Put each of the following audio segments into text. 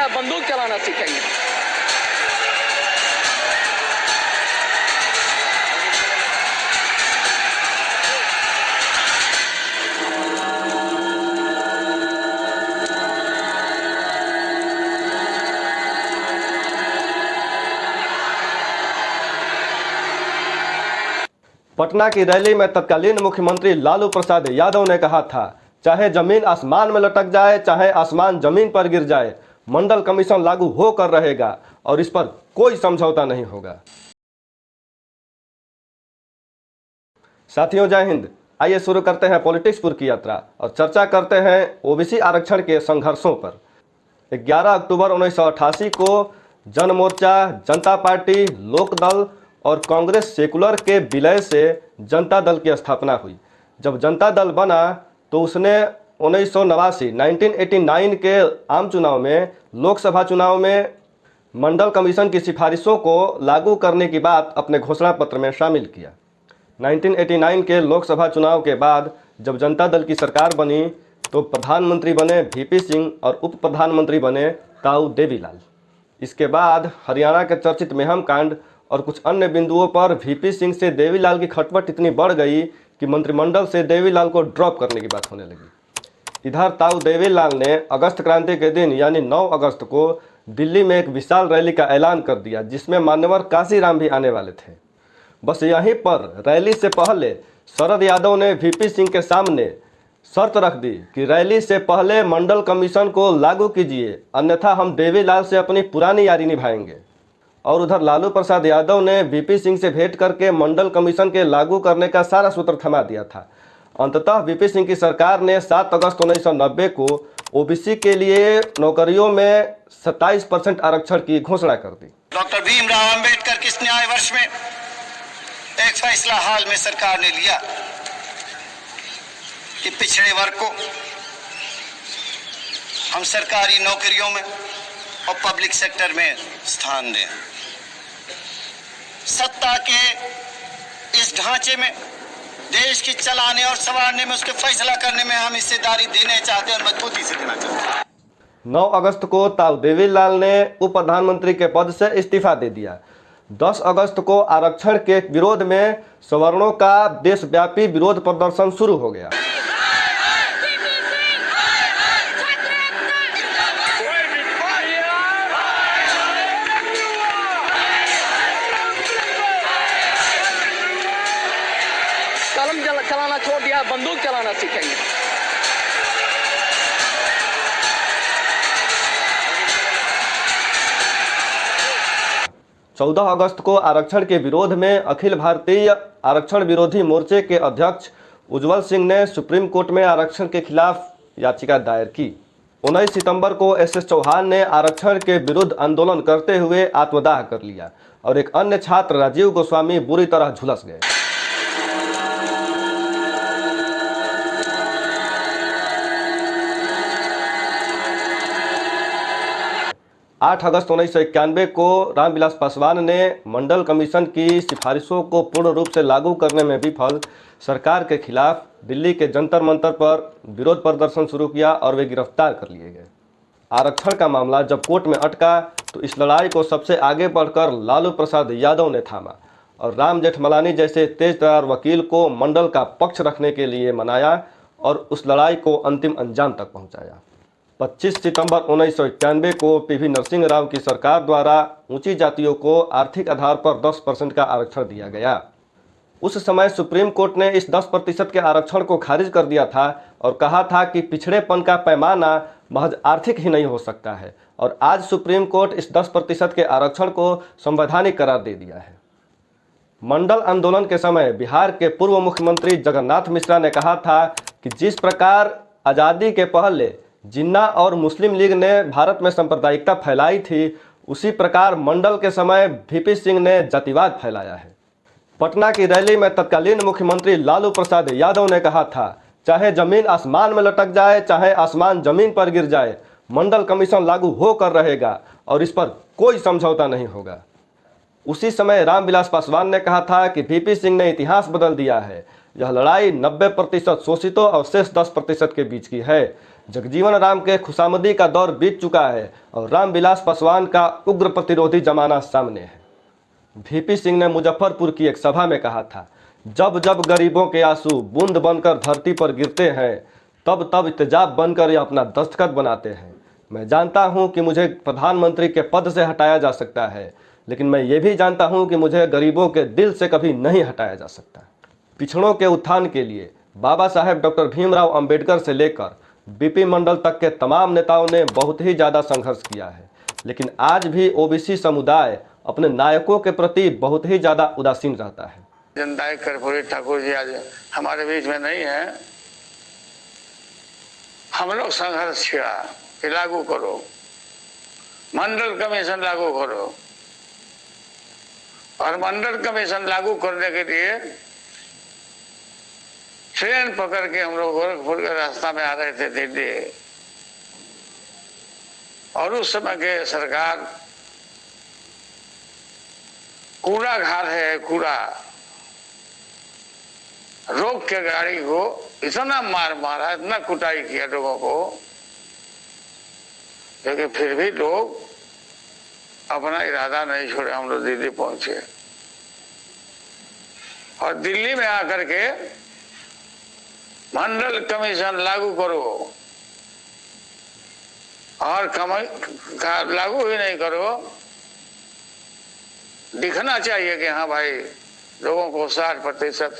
दिया, बंदूक चलाना सीखेंगे। पटना की रैली में तत्कालीन मुख्यमंत्री लालू प्रसाद यादव ने कहा था, चाहे जमीन आसमान में लटक जाए, चाहे आसमान जमीन पर गिर जाए, मंडल कमीशन लागू होकर रहेगा और इस पर कोई समझौता नहीं होगा। साथियों, जय हिंद। आइए शुरू करते हैं पॉलिटिक्सपुर की यात्रा और चर्चा करते हैं ओबीसी आरक्षण के संघर्षों पर। 11 अक्टूबर 1988 को जन मोर्चा, जनता पार्टी, लोकदल और कांग्रेस सेकुलर के विलय से जनता दल की स्थापना हुई। जब जनता दल बना तो उसने 1989 के आम चुनाव में, लोकसभा चुनाव में मंडल कमीशन की सिफारिशों को लागू करने की बात अपने घोषणा पत्र में शामिल किया। 1989 के लोकसभा चुनाव के बाद जब जनता दल की सरकार बनी तो प्रधानमंत्री बने वीपी सिंह और उप प्रधानमंत्री बने ताऊ देवीलाल। इसके बाद हरियाणा के चर्चित मेहम कांड और कुछ अन्य बिंदुओं पर वीपी सिंह से देवीलाल की खटपट इतनी बढ़ गई कि मंत्रिमंडल से देवीलाल को ड्रॉप करने की बात होने लगी। इधर ताऊ देवीलाल ने अगस्त क्रांति के दिन यानी 9 अगस्त को दिल्ली में एक विशाल रैली का ऐलान कर दिया, जिसमें मान्यवर काशीराम भी आने वाले थे। बस यहीं पर रैली से पहले शरद यादव ने वीपी सिंह के सामने शर्त रख दी कि रैली से पहले मंडल कमीशन को लागू कीजिए, अन्यथा हम देवीलाल से अपनी पुरानी यारी निभाएंगे। और उधर लालू प्रसाद यादव ने वीपी सिंह से भेंट करके मंडल कमीशन के लागू करने का सारा सूत्र थमा दिया था। अंततः वीपी सिंह की सरकार ने 7 अगस्त 1990 को ओबीसी के लिए नौकरियों में 27% आरक्षण की घोषणा कर दी। डॉक्टर भीमराव अंबेडकर के इस न्याय वर्ष में एक फैसला हाल में सरकार ने लिया कि पिछड़े वर्ग को हम सरकारी नौकरियों में और पब्लिक सेक्टर में स्थान दें। सत्ता के इस ढांचे में देश की चलाने और संवारने में, उसके फैसला करने में हम हिस्सेदारी देना चाहते हैं और मजबूती से देना चाहते हैं। 9 अगस्त को ताऊ देवीलाल ने उप प्रधानमंत्री के पद से इस्तीफा दे दिया। 10 अगस्त को आरक्षण के विरोध में सवर्णों का देशव्यापी विरोध प्रदर्शन शुरू हो गया। कलम चलाना छोड़ दिया, बंदूक चलाना सीखेंगे। चौदह अगस्त को आरक्षण के विरोध में अखिल भारतीय आरक्षण विरोधी मोर्चे के अध्यक्ष उज्जवल सिंह ने सुप्रीम कोर्ट में आरक्षण के खिलाफ याचिका दायर की। 19 सितंबर को एसएस चौहान ने आरक्षण के विरुद्ध आंदोलन करते हुए आत्मदाह कर लिया और एक अन्य छात्र राजीव गोस्वामी बुरी तरह झुलस गए। 8 अगस्त 1991 को रामविलास पासवान ने मंडल कमीशन की सिफारिशों को पूर्ण रूप से लागू करने में विफल सरकार के खिलाफ दिल्ली के जंतर मंतर पर विरोध प्रदर्शन शुरू किया और वे गिरफ्तार कर लिए गए। आरक्षण का मामला जब कोर्ट में अटका तो इस लड़ाई को सबसे आगे बढ़कर लालू प्रसाद यादव ने थामा और राम जेठमलानी जैसे तेजतर्रार वकील को मंडल का पक्ष रखने के लिए मनाया और उस लड़ाई को अंतिम अंजाम तक पहुंचाया। 25 सितंबर 1991 को पीवी नरसिंह राव की सरकार द्वारा ऊंची जातियों को आर्थिक आधार पर 10% का आरक्षण दिया गया। उस समय सुप्रीम कोर्ट ने इस 10% के आरक्षण को खारिज कर दिया था और कहा था कि पिछड़ेपन का पैमाना महज आर्थिक ही नहीं हो सकता है, और आज सुप्रीम कोर्ट इस 10% के आरक्षण को संवैधानिक करार दे दिया है। मंडल आंदोलन के समय बिहार के पूर्व मुख्यमंत्री जगन्नाथ मिश्रा ने कहा था कि जिस प्रकार आज़ादी के पहले जिन्ना और मुस्लिम लीग ने भारत में सांप्रदायिकता फैलाई थी, उसी प्रकार मंडल के समय वीपी सिंह ने जातिवाद फैलाया है। पटना की रैली में तत्कालीन मुख्यमंत्री लालू प्रसाद यादव ने कहा था, चाहे जमीन आसमान में लटक जाए, चाहे आसमान जमीन पर गिर जाए, मंडल कमीशन लागू होकर रहेगा और इस पर कोई समझौता नहीं होगा। उसी समय रामविलास पासवान ने कहा था कि वीपी सिंह ने इतिहास बदल दिया है। यह लड़ाई 90% शोषितों और शेष 10% के बीच की है। जगजीवन राम के खुशामदी का दौर बीत चुका है और रामविलास पासवान का उग्र प्रतिरोधी जमाना सामने है। वीपी सिंह ने मुजफ्फरपुर की एक सभा में कहा था, जब जब गरीबों के आंसू बूंद बनकर धरती पर गिरते हैं तब तब तेजाब बनकर ये अपना दस्तखत बनाते हैं। मैं जानता हूं कि मुझे प्रधानमंत्री के पद से हटाया जा सकता है, लेकिन मैं ये भी जानता हूं कि मुझे गरीबों के दिल से कभी नहीं हटाया जा सकता। पिछड़ों के उत्थान के लिए बाबा साहेब डॉक्टर भीमराव अंबेडकर से लेकर बीपी मंडल तक के तमाम नेताओं ने बहुत ही ज़्यादा संघर्ष किया है, लेकिन आज भी ओबीसी समुदाय अपने नायकों के प्रति बहुत ही ज़्यादा उदासीन रहता है। जननायक कर्पूरी ठाकुर जी आज हमारे बीच में नहीं है। हम लोग संघर्ष किया कि लागू करो, मंडल कमीशन लागू करो, और मंडल कमीशन लागू करने के लिए ट्रेन पकड़ के हम लोग गोरखपुर के रास्ता में आ रहे थे दिल्ली, और उस समय के सरकार कूड़ा घाट है, कूड़ा रोक के गाड़ी को इतना मारा, इतना कुटाई किया लोगों को, लेकिन फिर भी लोग अपना इरादा नहीं छोड़े। हम लोग दिल्ली पहुंचे और दिल्ली में आकर के मंडल कमीशन लागू करो, और लागू ही नहीं करो, दिखना चाहिए कि हाँ भाई लोगों को 60%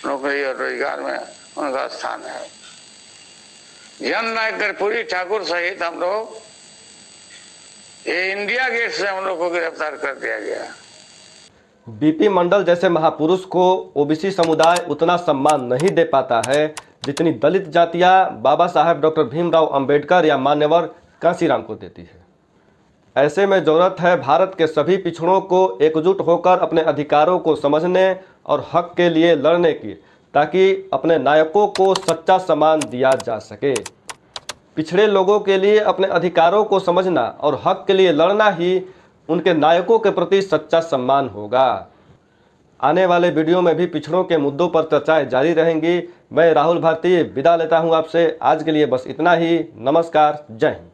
नौकरी और रोजगार में उनका स्थान है। जननायक कर्पूरी ठाकुर सहित हम लोग ये इंडिया गेट से हम लोग को गिरफ्तार कर दिया गया। बीपी मंडल जैसे महापुरुष को ओबीसी समुदाय उतना सम्मान नहीं दे पाता है जितनी दलित जातियां बाबा साहेब डॉक्टर भीमराव अंबेडकर या मान्यवर कांशीराम को देती है। ऐसे में जरूरत है भारत के सभी पिछड़ों को एकजुट होकर अपने अधिकारों को समझने और हक के लिए लड़ने की, ताकि अपने नायकों को सच्चा सम्मान दिया जा सके। पिछड़े लोगों के लिए अपने अधिकारों को समझना और हक के लिए लड़ना ही उनके नायकों के प्रति सच्चा सम्मान होगा। आने वाले वीडियो में भी पिछड़ों के मुद्दों पर चर्चाएं जारी रहेंगी। मैं राहुल भारती विदा लेता हूं आपसे। आज के लिए बस इतना ही। नमस्कार, जय हिंद।